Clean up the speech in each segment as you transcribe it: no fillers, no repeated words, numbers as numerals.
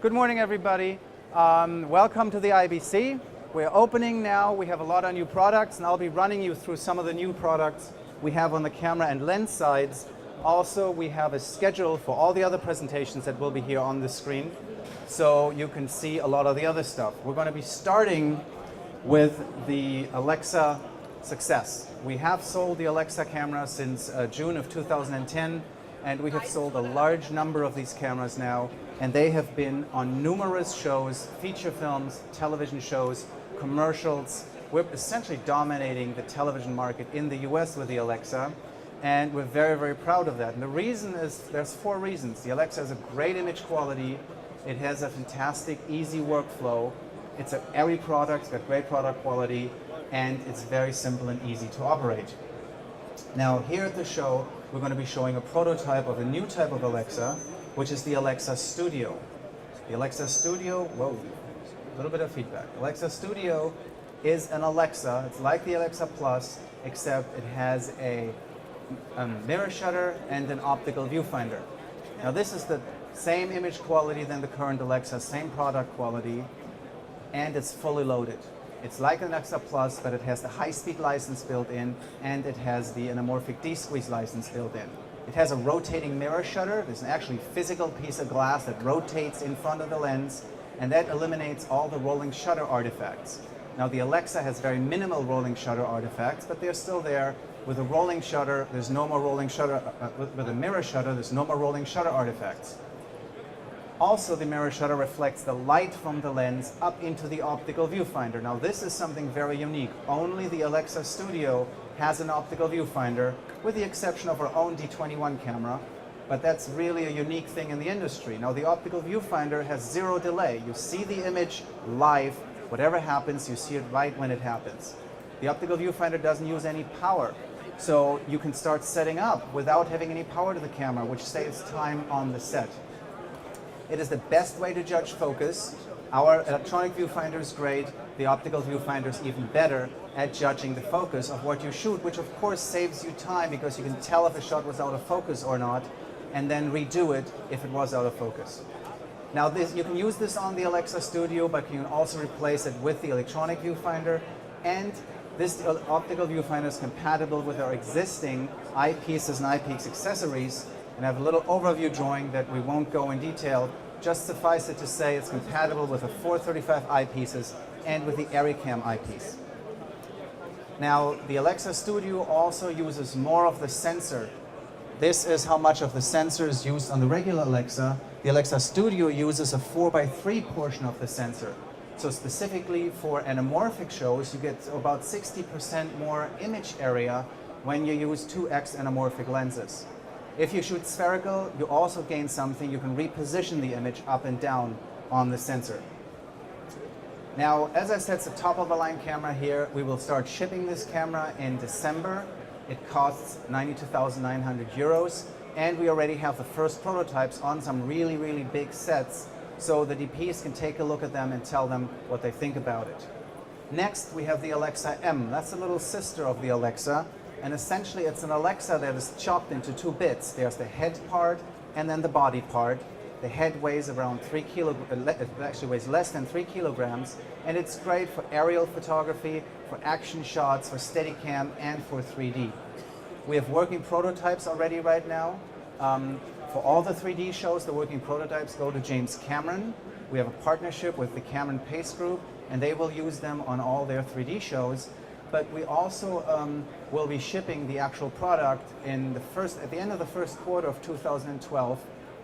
Good morning, everybody. Welcome to the IBC. We're opening now. We have a lot of new products, and I'll be running you through some of the new products we have on the camera and lens sides. Also, we have a schedule for all the other presentations that will be here on the screen, so you can see a lot of the other stuff. We're going to be starting with the Alexa success. We have sold the Alexa camera since June of 2010, and we have sold a large number of these cameras now, and they have been on numerous shows, feature films, television shows, commercials. We're essentially dominating the television market in the US with the Alexa, and we're very, very proud of that. And the reason is, there's 4 reasons. The Alexa has a great image quality, it has a fantastic, easy workflow, it's an ARRI product, it's got great product quality, and it's very simple and easy to operate. Now, here at the show, we're going to be showing a prototype of a new type of Alexa, which is the Alexa Studio. The Alexa Studio, whoa, a little bit of feedback. Alexa Studio is an Alexa. It's like the Alexa Plus, except it has a mirror shutter and an optical viewfinder. Now, this is the same image quality than the current Alexa, same product quality, and it's fully loaded. It's like an Alexa Plus, but it has the high-speed license built in, and it has the anamorphic D-squeeze license built in. It has a rotating mirror shutter. There's an actually physical piece of glass that rotates in front of the lens, and that eliminates all the rolling shutter artifacts. Now, the Alexa has very minimal rolling shutter artifacts, but they're still there. With a rolling shutter, there's no more rolling shutter. With a mirror shutter, there's no more rolling shutter artifacts. Also, the mirror shutter reflects the light from the lens up into the optical viewfinder. Now, this is something very unique. Only the Alexa Studio has an optical viewfinder, with the exception of our own D21 camera, but that's really a unique thing in the industry. Now, the optical viewfinder has 0 delay. You see the image live. Whatever happens, you see it right when it happens. The optical viewfinder doesn't use any power, so you can start setting up without having any power to the camera, which saves time on the set. It is the best way to judge focus. Our electronic viewfinder is great. The optical viewfinder is even better at judging the focus of what you shoot, which of course saves you time because you can tell if a shot was out of focus or not, and then redo it if it was out of focus. Now, you can use this on the Alexa Studio, but you can also replace it with the electronic viewfinder, and this optical viewfinder is compatible with our existing eyepieces and eyepiece accessories. And I have a little overview drawing that we won't go in detail. Just suffice it to say it's compatible with the 435 eyepieces and with the ARRI eyepiece. Now, the Alexa Studio also uses more of the sensor. This is how much of the sensor is used on the regular Alexa. The Alexa Studio uses a 4x3 portion of the sensor. So specifically for anamorphic shows, you get about 60% more image area when you use 2x anamorphic lenses. If you shoot spherical, you also gain something. You can reposition the image up and down on the sensor. Now, as I said, it's a top-of-the-line camera here. We will start shipping this camera in December. It costs 92,900 euros, and we already have the first prototypes on some really, really big sets, so the DPs can take a look at them and tell them what they think about it. Next, we have the Alexa M. That's a little sister of the Alexa. And essentially, it's an Alexa that is chopped into 2 bits. There's the head part and then the body part. The head weighs around 3 kilograms, it actually weighs less than 3 kilograms, and it's great for aerial photography, for action shots, for Steadicam, and for 3D. We have working prototypes already right now. For all the 3D shows, the working prototypes go to James Cameron. We have a partnership with the Cameron Pace Group, and they will use them on all their 3D shows. But we also will be shipping the actual product at the end of the first quarter of 2012,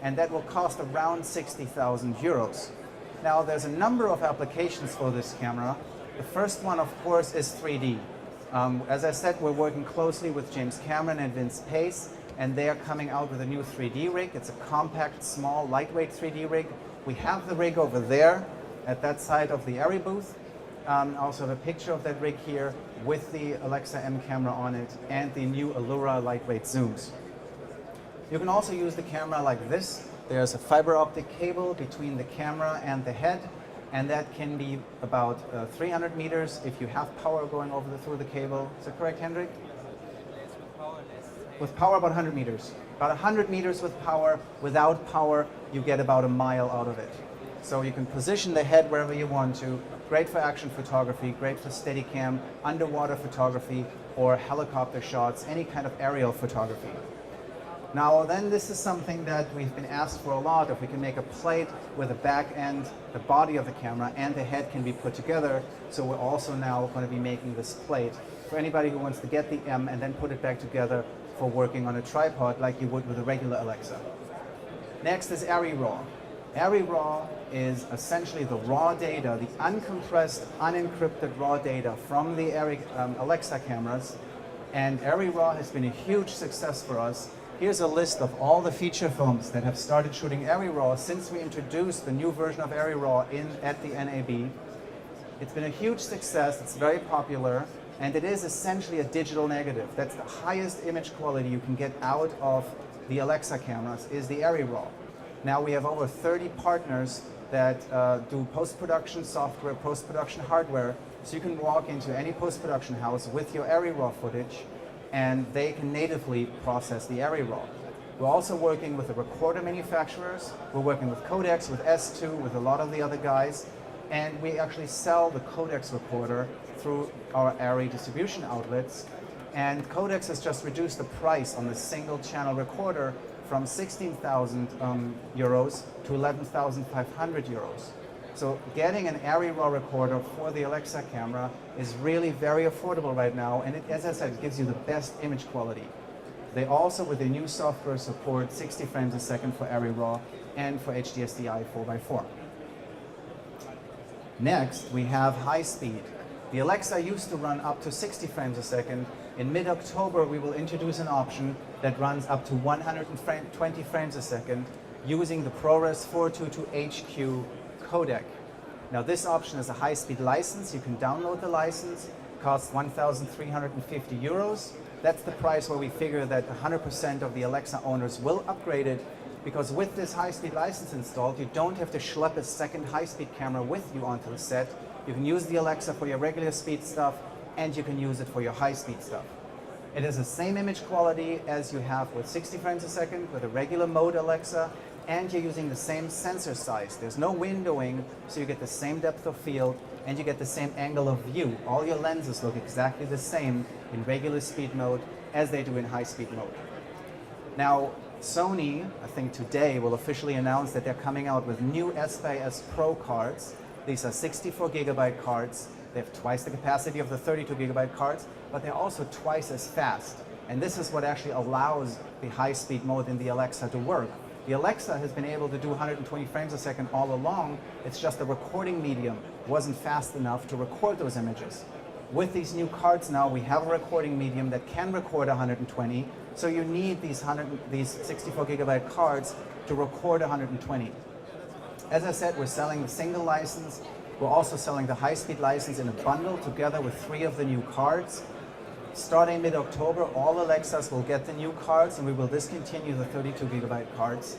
and that will cost around 60,000 euros. Now, there's a number of applications for this camera. The first one, of course, is 3D. As I said, we're working closely with James Cameron and Vince Pace, and they are coming out with a new 3D rig. It's a compact, small, lightweight 3D rig. We have the rig over there at that side of the ARRI booth. I also have a picture of that rig here with the Alexa M camera on it and the new Allura lightweight zooms. You can also use the camera like this. There's a fiber optic cable between the camera and the head, and that can be about 300 meters if you have power going through the cable. Is that correct, Hendrik? With power, about 100 meters. About 100 meters with power. Without power, you get about a mile out of it. So you can position the head wherever you want to. Great for action photography, great for Steadicam, underwater photography, or helicopter shots, any kind of aerial photography. Now then, this is something that we've been asked for a lot, if we can make a plate where the back end, the body of the camera, and the head can be put together. So we're also now going to be making this plate for anybody who wants to get the M and then put it back together for working on a tripod like you would with a regular Alexa. Next is Eri Raw. Eri Raw is essentially the raw data, the uncompressed, unencrypted raw data from the Eri Alexa cameras. And Eri Raw has been a huge success for us. Here's a list of all the feature films that have started shooting Eri Raw since we introduced the new version of Eri Raw at the NAB. It's been a huge success, it's very popular, and it is essentially a digital negative. That's the highest image quality you can get out of the Alexa cameras, is the Eri Raw. Now we have over 30 partners that do post-production software, post-production hardware, so you can walk into any post-production house with your Eri Raw footage and they can natively process the Eri Raw. We're also working with the recorder manufacturers, we're working with codecs, with S2, with a lot of the other guys, and we actually sell the codecs recorder through our ARRI distribution outlets. And codecs has just reduced the price on the single channel recorder from 16,000 euros to 11,500 euros. So getting an ARRI RAW recorder for the Alexa camera is really very affordable right now, and as I said, it gives you the best image quality. They also, with the new software, support 60 frames a second for ARRI RAW and for HDSDI 4x4. Next, we have high speed. The Alexa used to run up to 60 frames a second. In mid-October, we will introduce an option that runs up to 120 frames a second using the ProRes 422HQ codec. Now this option is a high-speed license. You can download the license. It costs 1,350 euros. That's the price where we figure that 100% of the Alexa owners will upgrade it, because with this high-speed license installed, you don't have to schlep a second high-speed camera with you onto the set. You can use the Alexa for your regular speed stuff, and you can use it for your high-speed stuff. It is the same image quality as you have with 60 frames a second with a regular mode Alexa, and you're using the same sensor size. There's no windowing, so you get the same depth of field, and you get the same angle of view. All your lenses look exactly the same in regular speed mode as they do in high-speed mode. Now, Sony, I think today, will officially announce that they're coming out with new Sjs Pro Cards. These are 64 gigabyte cards. They have twice the capacity of the 32 gigabyte cards, but they're also twice as fast. And this is what actually allows the high-speed mode in the Alexa to work. The Alexa has been able to do 120 frames a second all along. It's just the recording medium wasn't fast enough to record those images. With these new cards now, we have a recording medium that can record 120, so you need these 64 gigabyte cards to record 120. As I said, we're selling the single license. We're also selling the high-speed license in a bundle together with 3 of the new cards. Starting mid-October, all Alexas will get the new cards, and we will discontinue the 32 gigabyte cards.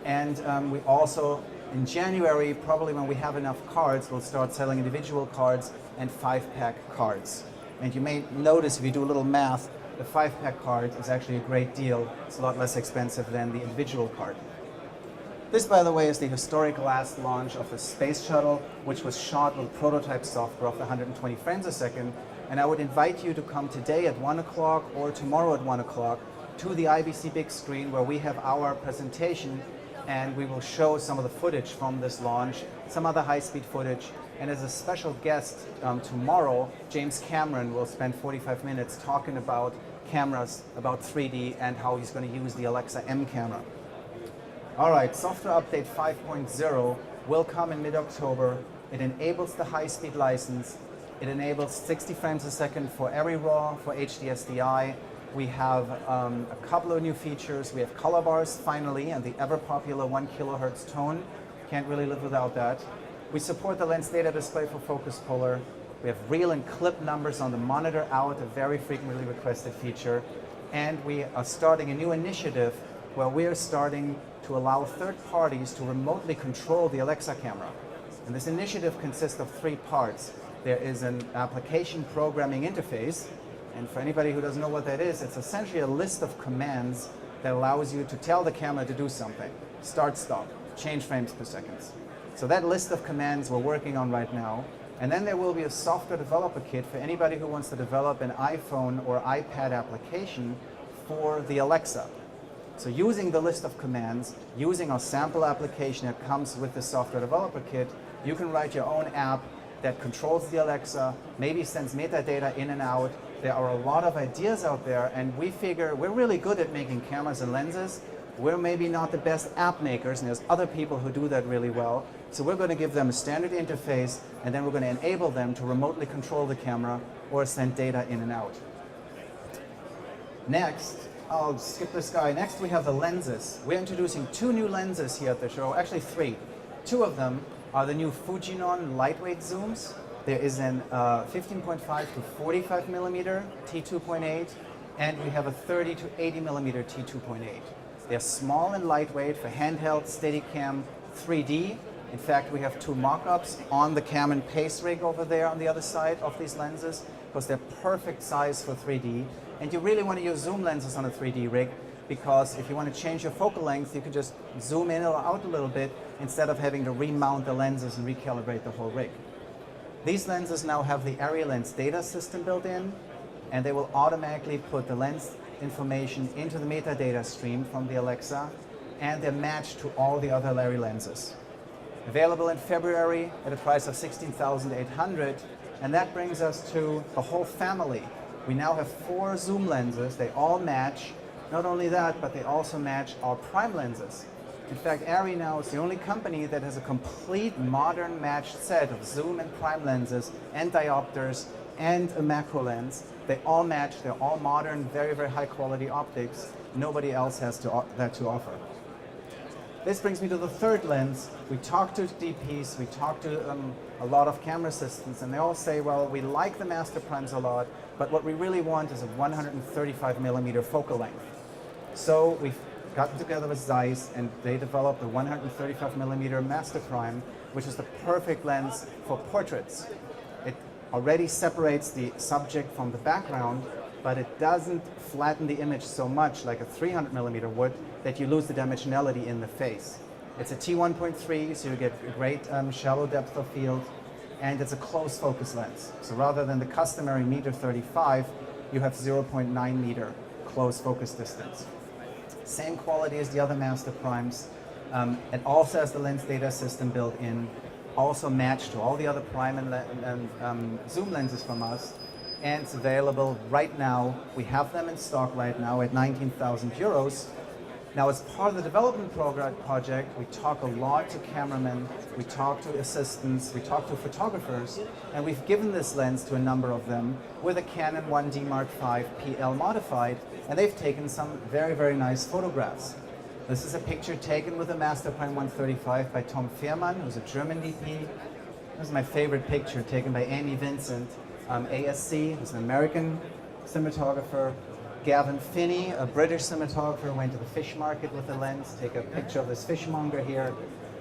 And we also, in January, probably when we have enough cards, we'll start selling individual cards and 5-pack cards. And you may notice, if you do a little math, the 5-pack card is actually a great deal. It's a lot less expensive than the individual card. This, by the way, is the historic last launch of the Space Shuttle, which was shot with prototype software of 120 frames a second. And I would invite you to come today at 1 o'clock or tomorrow at 1 o'clock to the IBC big screen, where we have our presentation, and we will show some of the footage from this launch, some other high-speed footage. And as a special guest tomorrow, James Cameron will spend 45 minutes talking about cameras, about 3D, and how he's going to use the Alexa M camera. All right, software update 5.0 will come in mid-October. It enables the high-speed license. It enables 60 frames a second for ARRI RAW, for HDSDI. We have a couple of new features. We have color bars finally, and the ever-popular 1 kilohertz tone. Can't really live without that. We support the lens data display for focus puller. We have reel and clip numbers on the monitor out, a very frequently requested feature. And we are starting a new initiative where we are starting to allow third parties to remotely control the Alexa camera. And this initiative consists of 3 parts. There is an application programming interface, and for anybody who doesn't know what that is, it's essentially a list of commands that allows you to tell the camera to do something. Start, stop, change frames per second. So that list of commands we're working on right now. And then there will be a software developer kit for anybody who wants to develop an iPhone or iPad application for the Alexa. So using the list of commands, using our sample application that comes with the software developer kit, you can write your own app that controls the Alexa, maybe sends metadata in and out. There are a lot of ideas out there, and we figure we're really good at making cameras and lenses. We're maybe not the best app makers, and there's other people who do that really well. So we're going to give them a standard interface, and then we're going to enable them to remotely control the camera or send data in and out. Next, I'll skip this guy. Next, we have the lenses. We're introducing 2 new lenses here at the show, actually 3. 2 of them are the new Fujinon lightweight zooms. There is an 15.5 to 45 millimeter T2.8, and we have a 30 to 80 millimeter T2.8. They're small and lightweight for handheld, Steadicam, 3D. In fact, we have 2 mock-ups on the Canon Pace rig over there on the other side of these lenses, because they're perfect size for 3D. And you really want to use zoom lenses on a 3D rig, because if you want to change your focal length, you can just zoom in or out a little bit instead of having to remount the lenses and recalibrate the whole rig. These lenses now have the ARRI lens data system built in, and they will automatically put the lens information into the metadata stream from the Alexa, and they're matched to all the other ARRI lenses. Available in February at a price of $16,800, and that brings us to the whole family. We now have 4 zoom lenses. They all match. Not only that, but they also match our prime lenses. In fact, ARRI now is the only company that has a complete modern matched set of zoom and prime lenses and diopters and a macro lens. They all match. They're all modern, very, very high quality optics. Nobody else has that to offer. This brings me to the 3rd lens. We talked to DPs, we talked to a lot of camera assistants, and they all say, well, we like the master primes a lot, but what we really want is a 135 millimeter focal length. So we've gotten together with Zeiss, and they developed the 135 millimeter master prime, which is the perfect lens for portraits. It already separates the subject from the background, but it doesn't flatten the image so much like a 300 millimeter would that you lose the dimensionality in the face. It's a T1.3, so you get a great shallow depth of field, and it's a close focus lens. So rather than the customary 1.35 m, you have 0.9 meter close focus distance. Same quality as the other master primes. It also has the lens data system built in, also matched to all the other prime and zoom lenses from us, and it's available right now. We have them in stock right now at 19,000 euros. Now, as part of the development project, we talk a lot to cameramen, we talk to assistants, we talk to photographers, and we've given this lens to a number of them with a Canon 1D Mark V PL modified, and they've taken some very, very nice photographs. This is a picture taken with a Master Prime 135 by Tom Fehrmann, who's a German DP. This is my favorite picture, taken by Amy Vincent, ASC, who's an American cinematographer. Gavin Finney, a British cinematographer, went to the fish market with the lens. Take a picture of this fishmonger here.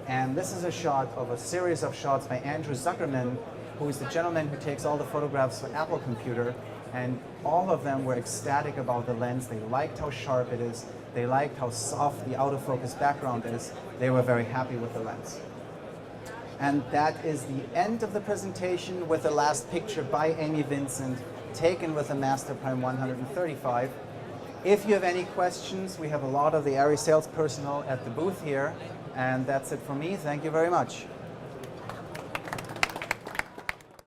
And this is a shot of a series of shots by Andrew Zuckerman, who is the gentleman who takes all the photographs for Apple Computer. And all of them were ecstatic about the lens. They liked how sharp it is. They liked how soft the out of focus background is. They were very happy with the lens. And that is the end of the presentation with the last picture by Amy Vincent, taken with a Master Prime 135. If you have any questions, we have a lot of the ARRI sales personnel at the booth here. And that's it for me. Thank you very much.